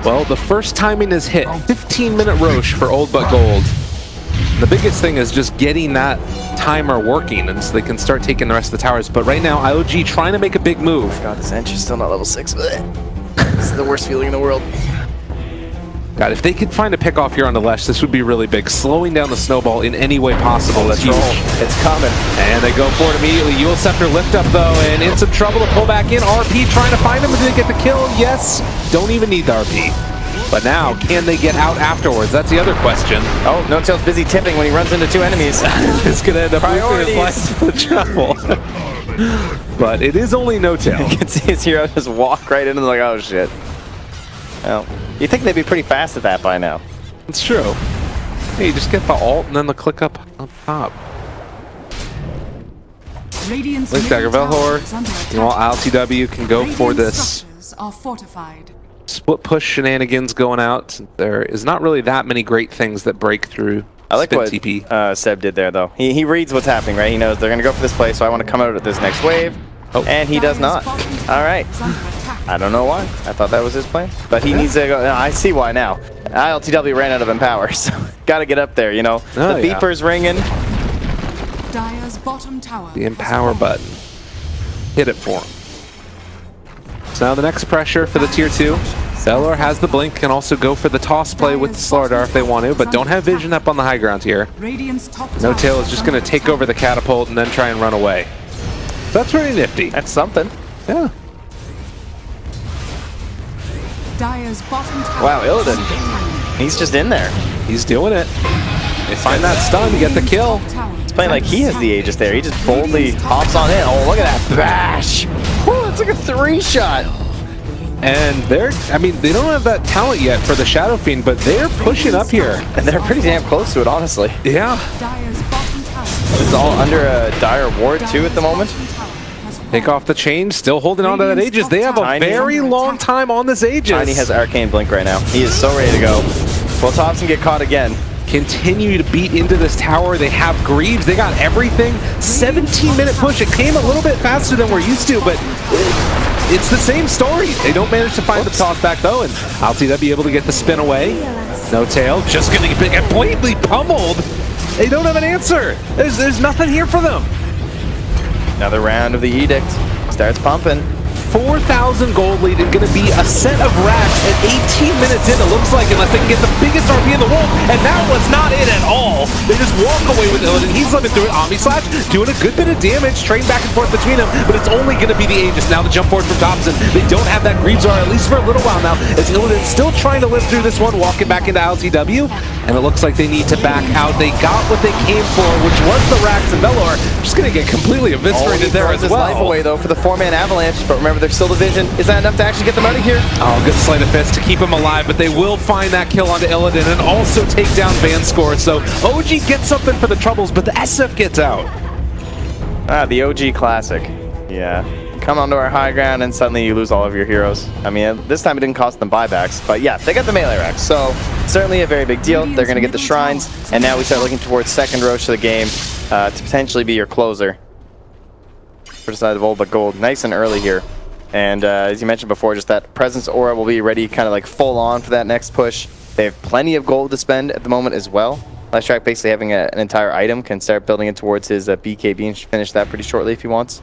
[SPEAKER 5] Well, the first timing is hit. 15-minute Roche for Old But Gold. The biggest thing is just getting that timer working, and so they can start taking the rest of the towers. But right now, IOG trying to make a big move.
[SPEAKER 6] God, this Entry's still not level 6. This is the worst feeling in the world.
[SPEAKER 5] God, if they could find a pick off here on the Lesh, this would be really big. Slowing down the snowball in any way possible. That's huge.
[SPEAKER 6] It's coming.
[SPEAKER 5] And they go for it immediately. Eul Scepter lift up, though, and in some trouble to pull back in. RP trying to find him. Did they get the kill? Yes. Don't even need the RP. But now, can they get out afterwards? That's the other question.
[SPEAKER 6] Oh, N0tail's busy tipping when he runs into 2 enemies.
[SPEAKER 5] It's going to end up losing his life to the trouble. But it is only No Tail.
[SPEAKER 6] You can see his hero just walk right into them like, oh shit. Well, you think they'd be pretty fast at that by now.
[SPEAKER 5] It's true. Hey, just get the ult and then the click up top.
[SPEAKER 4] Radiant's
[SPEAKER 5] Link Dagger
[SPEAKER 4] middle tower
[SPEAKER 5] Velhor.
[SPEAKER 4] is under attack.
[SPEAKER 5] You know, LTW can go for
[SPEAKER 4] Radiant
[SPEAKER 5] this
[SPEAKER 4] structures are fortified.
[SPEAKER 5] split push shenanigans going out. There is not really that many great things that break through.
[SPEAKER 6] I like
[SPEAKER 5] spit
[SPEAKER 6] what
[SPEAKER 5] TP.
[SPEAKER 6] Seb did there, though. He reads what's happening, right? He knows they're going to go for this play, so I want to come out at this next wave.
[SPEAKER 5] Oh.
[SPEAKER 6] And he does not. All right. I don't know why. I thought that was his plan. But he needs to go. No, I see why now. ILTW ran out of Empower, so got to get up there, you know.
[SPEAKER 5] Oh,
[SPEAKER 6] the beeper's ringing.
[SPEAKER 4] Dire's bottom tower.
[SPEAKER 5] The Empower button. Hit it for him. So now the next pressure for the tier 2. Velhor has the blink, can also go for the toss play with the StarLadder if they want to, but don't have vision up on the high ground here.
[SPEAKER 4] Radiant's top
[SPEAKER 5] No
[SPEAKER 4] tower
[SPEAKER 5] Tail is just going to take over the catapult and then try and run away. That's pretty nifty.
[SPEAKER 6] That's something.
[SPEAKER 5] Yeah.
[SPEAKER 4] Dire's bottom tower.
[SPEAKER 6] Wow, Illidan.
[SPEAKER 4] is under attack.
[SPEAKER 6] He's just in there.
[SPEAKER 5] He's doing it. They find that stun to get the kill.
[SPEAKER 6] He's playing like he has the Aegis there. He just boldly hops on in. Oh, look at that bash. Whew, it's like a 3-shot.
[SPEAKER 5] And I mean, they don't have that talent yet for the Shadow Fiend, but they're pushing up here.
[SPEAKER 6] And they're pretty damn close to it, honestly.
[SPEAKER 5] Yeah.
[SPEAKER 4] Dire's bottom tower.
[SPEAKER 6] It's all under a dire ward, too, at the moment.
[SPEAKER 5] Take off the chain, still holding on to that Aegis. They have a
[SPEAKER 6] Tiny.
[SPEAKER 5] very long time on this Aegis.
[SPEAKER 6] Tiny has Arcane Blink right now. He is so ready to go. Will Thompson get caught again?
[SPEAKER 5] Continue to beat into this tower. They have Greaves. They got everything. 17-minute push. It came a little bit faster than we're used to, but it's the same story. They don't manage to find the toss back, though, and LTW able to get the spin away. No Tail. Just going to get completely pummeled. They don't have an answer. There's nothing here for them.
[SPEAKER 6] Another round of the Edict. Starts pumping.
[SPEAKER 5] 4,000 gold lead and going to be a set of racks at 18 minutes in, it looks like, unless they can get the biggest RP in the world, and that was not it at all. They just walk away with Illidan. He's living through it. Omni Slash doing a good bit of damage, trading back and forth between them, but it's only going to be the Aegis. Now the jump forward from Thompson. They don't have that Greaves R, at least for a little while now, as Illidan's still trying to live through this one, walking back into LTW, and it looks like they need to back out. They got what they came for, which was the racks, and Velhor just going to get completely eviscerated there as
[SPEAKER 6] his
[SPEAKER 5] well.
[SPEAKER 6] life away, though, for the 4-man Avalanche, but remember, there's still the vision. Is that enough to actually get them out of here?
[SPEAKER 5] Oh, good sleight of fist to keep him alive, but they will find that kill onto Illidan and also take down Vanscore. So OG gets something for the troubles, but the SF gets out.
[SPEAKER 6] The OG classic. Yeah. Come onto our high ground and suddenly you lose all of your heroes. I mean, this time it didn't cost them buybacks, but yeah, they got the melee racks. So certainly a very big deal. They're going to get the shrines, and now we start looking towards second Roche of the game to potentially be your closer. First side of gOLD, but gOLD nice and early here. And as you mentioned before, just that presence aura will be ready kind of like full on for that next push. They have plenty of gold to spend at the moment as well. Last Track basically having an entire item, can start building it towards his BKB and finish that pretty shortly if he wants.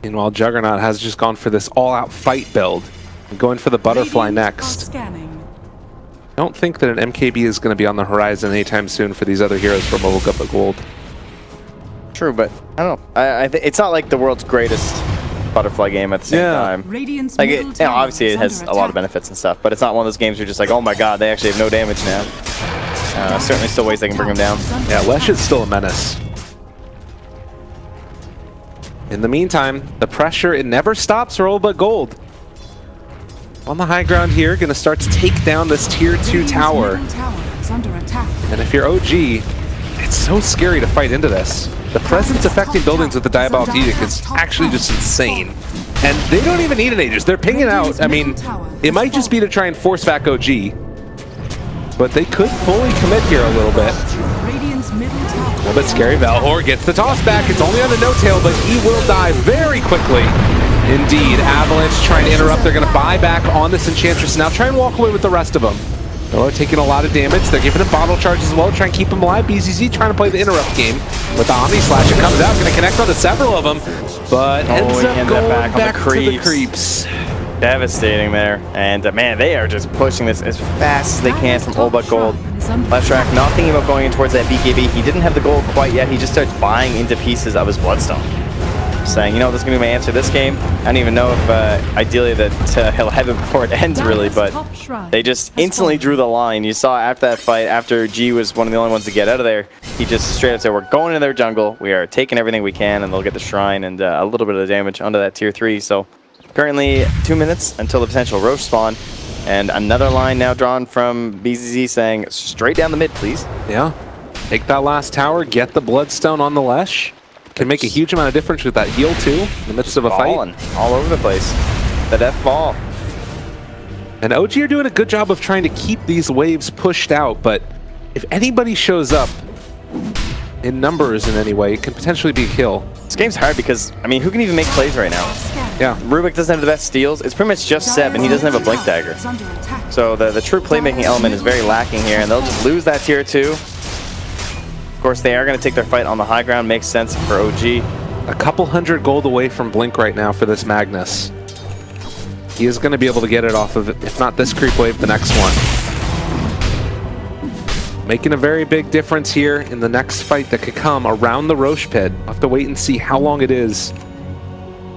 [SPEAKER 5] Meanwhile, Juggernaut has just gone for this all-out fight build, going for the butterfly next. Don't think that an MKB is going to be on the horizon anytime soon for these other heroes from gOLD.
[SPEAKER 6] True, but I don't know. It's not like the world's greatest butterfly game at the same time. Like, obviously it has a lot of benefits and stuff, but it's not one of those games where you're just like, oh my god, they actually have no damage now. Certainly still ways they can bring them down.
[SPEAKER 5] Yeah, Lesh is still a menace. In the meantime, the pressure, it never stops for gOLD. On the high ground here, going to start to take down this tier 2 tower. And if you're OG, it's so scary to fight into this. The presence affecting buildings with the Diabolic Edict is actually just insane. And they don't even need an Aegis. They're pinging out. I mean, it might just be to try and force back OG. But they could fully commit here a little bit. A little bit scary. Velhor gets the toss back. It's only on the No Tail, but he will die very quickly. Indeed, Avalanche trying to interrupt. They're going to buy back on this Enchantress. Now try and walk away with the rest of them. Velhor taking a lot of damage. They're giving him bottle charge as well, trying to keep him alive. BZZ trying to play the interrupt game with the Omni Slash. It comes out, going to connect onto several of them, but ends up going back to the creeps.
[SPEAKER 6] Devastating there, and man, they are just pushing this as fast as they can from gOLD. Last Track not thinking about going in towards that BKB. He didn't have the gold quite yet. He just starts buying into pieces of his Bloodstone. saying, you know, this is going to be my answer this game. I don't even know if ideally that he'll have it before it ends, really, but they just instantly drew the line. You saw after that fight, after G was one of the only ones to get out of there, he just straight up said, we're going into their jungle, we are taking everything we can, and they'll get the shrine and a little bit of damage onto that tier 3. So currently 2 minutes until the potential Roche spawn, and another line now drawn from BZZ saying, straight down the mid, please.
[SPEAKER 5] Yeah. Take that last tower, get the Bloodstone on the Lesh. Can make a huge amount of difference with that heal too, in the midst of a fight.
[SPEAKER 6] All over the place. The death ball.
[SPEAKER 5] And OG are doing a good job of trying to keep these waves pushed out, but if anybody shows up in numbers in any way, it can potentially be a kill.
[SPEAKER 6] This game's hard because, I mean, who can even make plays right now?
[SPEAKER 5] Yeah.
[SPEAKER 6] Rubik doesn't have the best steals. It's pretty much just Seb, and he doesn't have a Blink Dagger. So the true playmaking element is very lacking here, and they'll just lose that tier 2. Of course, they are going to take their fight on the high ground. Makes sense for OG.
[SPEAKER 5] A couple hundred gold away from Blink right now for this Magnus. He is going to be able to get it off of, if not this creep wave, the next one. Making a very big difference here in the next fight that could come around the Roche pit. We'll have to wait and see how long it is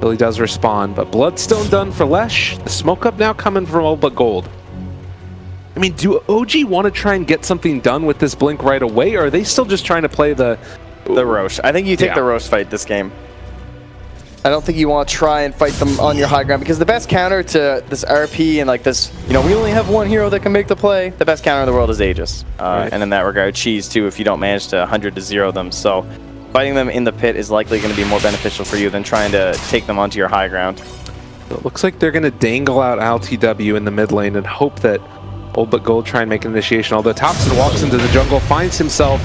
[SPEAKER 5] till he does respond. But Bloodstone done for Lesh. The smoke up now coming from all but gold. I mean, do OG want to try and get something done with this Blink right away, or are they still just trying to play the
[SPEAKER 6] Roche? I think you take the Roche fight this game. I don't think you want to try and fight them on your high ground, because the best counter to this RP and like this, you know, we only have one hero that can make the play. The best counter in the world is Aegis. And in that regard, Cheese too, if you don't manage to 100 to 0 them. So fighting them in the pit is likely going to be more beneficial for you than trying to take them onto your high ground.
[SPEAKER 5] So it looks like they're going to dangle out LTW in the mid lane and hope that Old But Gold try and make an initiation. Although Thompson walks into the jungle, finds himself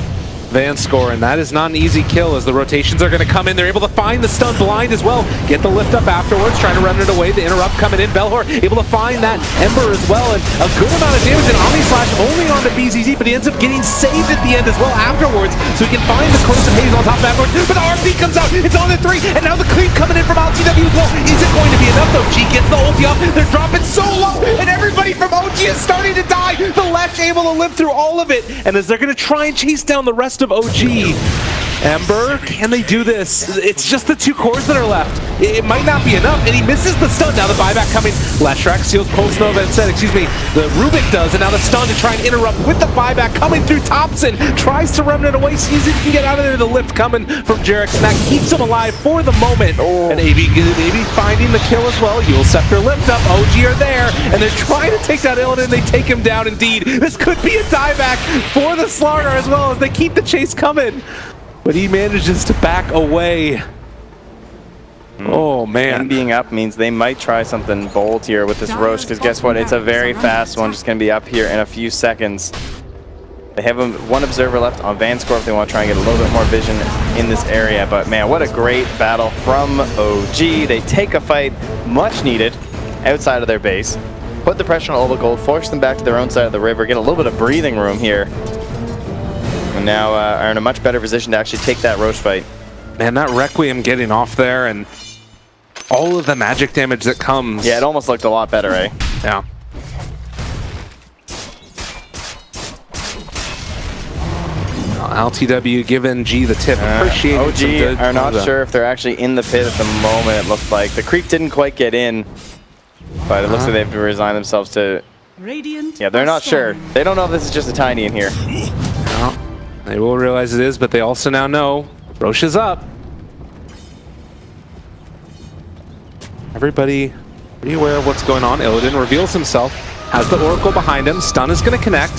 [SPEAKER 5] Van Score, and that is not an easy kill as the rotations are going to come in. They're able to find the stun blind as well. Get the lift up afterwards, trying to run it away. The interrupt coming in. Belhor able to find that Ember as well, and a good amount of damage. And Omni Slash only on the BZZ, but he ends up getting saved at the end as well afterwards, so he can find the Corrosive Haze on top of afterwards. But the RP comes out. It's on the 3, and now the creep coming in from LTW as well. Is it going to be enough though? G gets the ulti up. They're dropping so low, and everybody from OG is starting to die. The Lesh able to live through all of it, and as they're going to try and chase down the rest of OG. Ember, can they do this? It's just the 2 cores that are left. It might not be enough, and he misses the stun. Now the buyback coming. Lashrak seals Pulse Nova instead, excuse me. The Rubik does, and now the stun to try and interrupt with the buyback coming through Thompson. Tries to run it away, sees if he can get out of there. The lift coming from Jarex, and that keeps him alive for the moment. And AB finding the kill as well. Yule Scepter lift up. OG are there, and they're trying to take that Illidan. They take him down indeed. This could be a dieback for the Slaughter as well as they keep the chase coming. But he manages to back away. Oh, man.
[SPEAKER 6] And being up means they might try something bold here with this Roche, because guess what? It's a very fast one, just going to be up here in a few seconds. They have one observer left on Van Score if they want to try and get a little bit more vision in this area. But, man, what a great battle from OG. They take a fight, much needed, outside of their base. Put the pressure on Old Gold, force them back to their own side of the river, get a little bit of breathing room here. And now are in a much better position to actually take that Roche fight.
[SPEAKER 5] Man, that Requiem getting off there and all of the magic damage that comes.
[SPEAKER 6] Yeah, it almost looked a lot better, eh?
[SPEAKER 5] Yeah. LTW giving G the tip. Appreciate
[SPEAKER 6] OG are not sure if they're actually in the pit at the moment, it looks like. The creep didn't quite get in, but it looks like they have to resign themselves to... Yeah, they're not sure. They don't know if this is just a tiny in here.
[SPEAKER 5] No. They will realize it is, but they also now know Roche is up. Everybody pretty aware of what's going on. Illidan reveals himself, has the Oracle behind him. Stun is going to connect.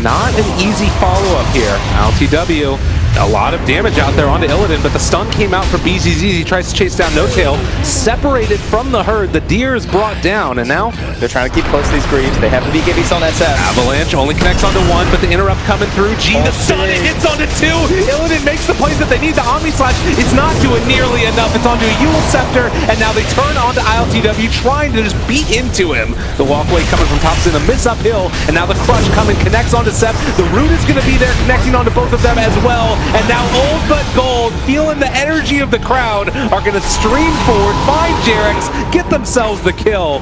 [SPEAKER 5] Not an easy follow-up here. LTW, a lot of damage out there onto Illidan, but the stun came out for BZZ. He tries to chase down No-Tail. Separated from the herd, the deer is brought down, and now
[SPEAKER 6] they're trying to keep close to these creeps. They have the BKB on SF.
[SPEAKER 5] Avalanche only connects onto 1, but the interrupt coming through. G, the stun, it hits onto 2. Illidan makes the plays that they need. The Omni Slash is not doing nearly enough. It's onto a Yule Scepter, and now they turn onto ILTW, trying to just beat into him. The walkway coming from Thompson, the miss uphill, and now the crush coming, connects onto Sep. The root is going to be there, connecting onto both of them as well. And now Old But Gold, feeling the energy of the crowd, are going to stream forward, find Jarex, get themselves the kill.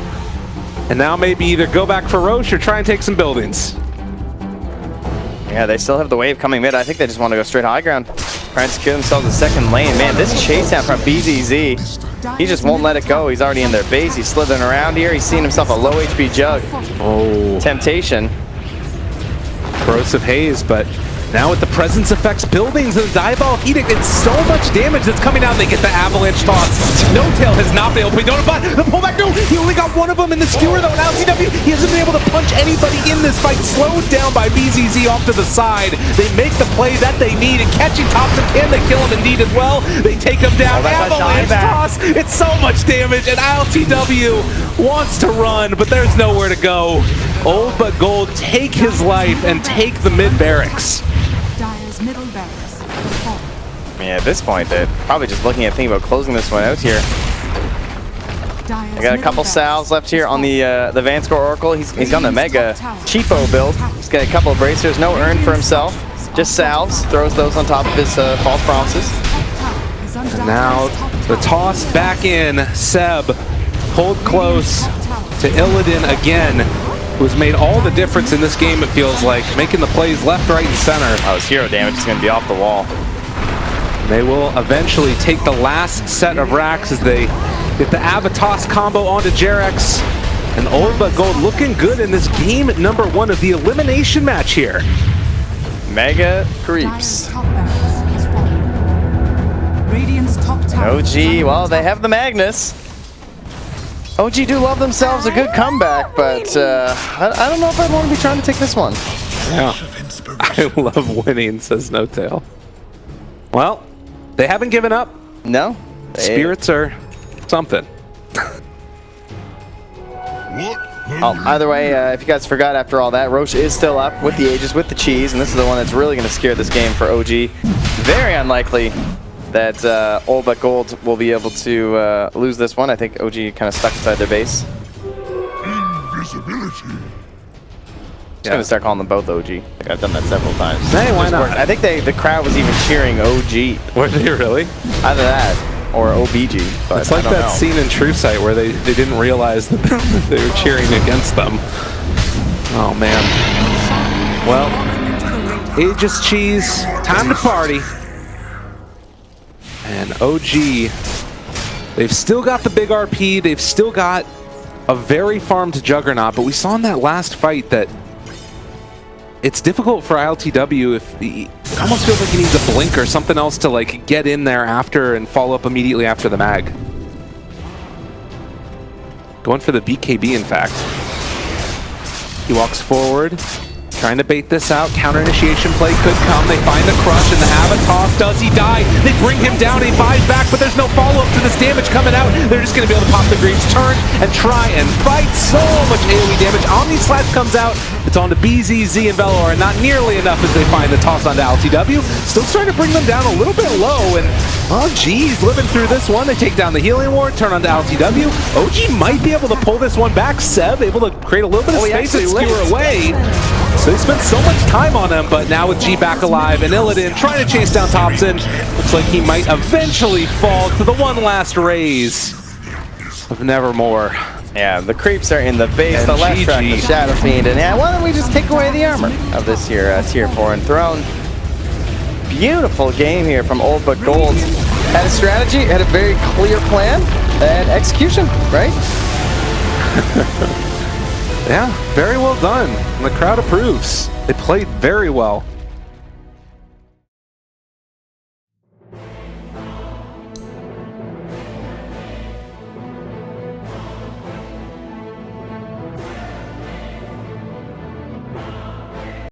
[SPEAKER 5] And now maybe either go back for Roche or try and take some buildings.
[SPEAKER 6] Yeah, they still have the wave coming mid. I think they just want to go straight high ground. Trying to secure themselves a second lane. Man, this chase down from BZZ, he just won't let it go. He's already in their base. He's slithering around here. He's seen himself a low HP jug.
[SPEAKER 5] Oh.
[SPEAKER 6] Temptation.
[SPEAKER 5] Corrosive Haze, but now with the presence effects buildings and the Diabolic Edict, it's so much damage that's coming out. They get the avalanche toss. No-Tail has not been able to play Dota, but the pullback, no! He only got one of them in the skewer though, and LCW, he hasn't been able to punch anybody in this fight. Slowed down by BZZ off to the side. They make the play that they need, and catching Thompson, can they kill him indeed as well? They take him down, avalanche toss! It's so much damage, and LTW wants to run, but there's nowhere to go. Old but Gold take his life and take the mid barracks.
[SPEAKER 4] Dire's middle barracks has fallen.
[SPEAKER 6] Yeah, at this point, they're probably just looking at thinking about closing this one out here. I got a couple salves left here on the Vanscore Oracle. He's got the mega cheapo build. He's got a couple of bracers, no urn for himself. Just salves, throws those on top of his false promises.
[SPEAKER 5] And now the toss back in. Seb hold close to Illidan again, who's made all the difference in this game, it feels like, making the plays left, right, and center.
[SPEAKER 6] Oh, his hero damage is going to be off the wall.
[SPEAKER 5] They will eventually take the last set of racks as they get the Avatos combo onto Jarex. And Old but Gold looking good in this game number 1 of the elimination match here.
[SPEAKER 6] Mega
[SPEAKER 4] Dire's
[SPEAKER 6] creeps.
[SPEAKER 4] top barracks has fallen. Radiant's top tower is
[SPEAKER 6] OG,
[SPEAKER 4] under
[SPEAKER 6] well, they
[SPEAKER 4] attack.
[SPEAKER 6] have the Magnus. OG do love themselves a good comeback, but I don't know if I'd want to be trying to take this one.
[SPEAKER 5] Yeah, I love winning, says No-Tail. Well, they haven't given up.
[SPEAKER 6] No?
[SPEAKER 5] Spirits are something.
[SPEAKER 6] Oh, either way, if you guys forgot after all that, Roche is still up with the Aegis, with the cheese, and this is the one that's really going to scare this game for OG. Very unlikely that Old but Gold will be able to lose this one. I think OG kind of stuck inside their base.
[SPEAKER 7] Invisibility.
[SPEAKER 6] Just gonna start calling them both OG. Like, I've done that several times.
[SPEAKER 5] Hey, why not?
[SPEAKER 6] I think the crowd was even cheering OG.
[SPEAKER 5] Were they really?
[SPEAKER 6] Either that or OBG. But
[SPEAKER 5] It's like
[SPEAKER 6] I don't
[SPEAKER 5] that
[SPEAKER 6] know.
[SPEAKER 5] scene in True Sight where they didn't realize that they were cheering against them. Oh man. Well, Aegis cheese, time to party. And OG, they've still got the big RP, they've still got a very farmed Juggernaut, but we saw in that last fight that it's difficult for ILTW if it almost feels like he needs a blink or something else to like get in there after and follow up immediately after the mag. Going for the BKB, in fact. He walks forward, trying to bait this out. Counter initiation play could come. They find the crush and the Avatos. Does he die? They bring him down. He buys back, but there's no follow-up to this damage coming out. They're just going to be able to pop the Greaves, turn and try and fight. So much AoE damage. Omni Slash comes out. It's on to BZZ and Velor, and not nearly enough as they find the toss onto LTW. Still starting to bring them down a little bit low, and oh geez, living through this one. They take down the Healing Ward, turn onto LTW. OG might be able to pull this one back. Seb able to create a little bit of space and skewer away. So they spent so much time on him, but now with G back alive and Illidan trying to chase down Thompson, looks like he might eventually fall to the one last raise of Nevermore.
[SPEAKER 6] Yeah, the creeps are in the base,
[SPEAKER 5] And
[SPEAKER 6] the left track, the
[SPEAKER 5] GG.
[SPEAKER 6] Shadow Fiend, and yeah, why don't we just take away the armor of this here Tier 4 Enthroned. Beautiful game here from Old but Gold. Had a strategy, had a very clear plan, and execution, right?
[SPEAKER 5] Yeah, very well done. And the crowd approves. They played very well.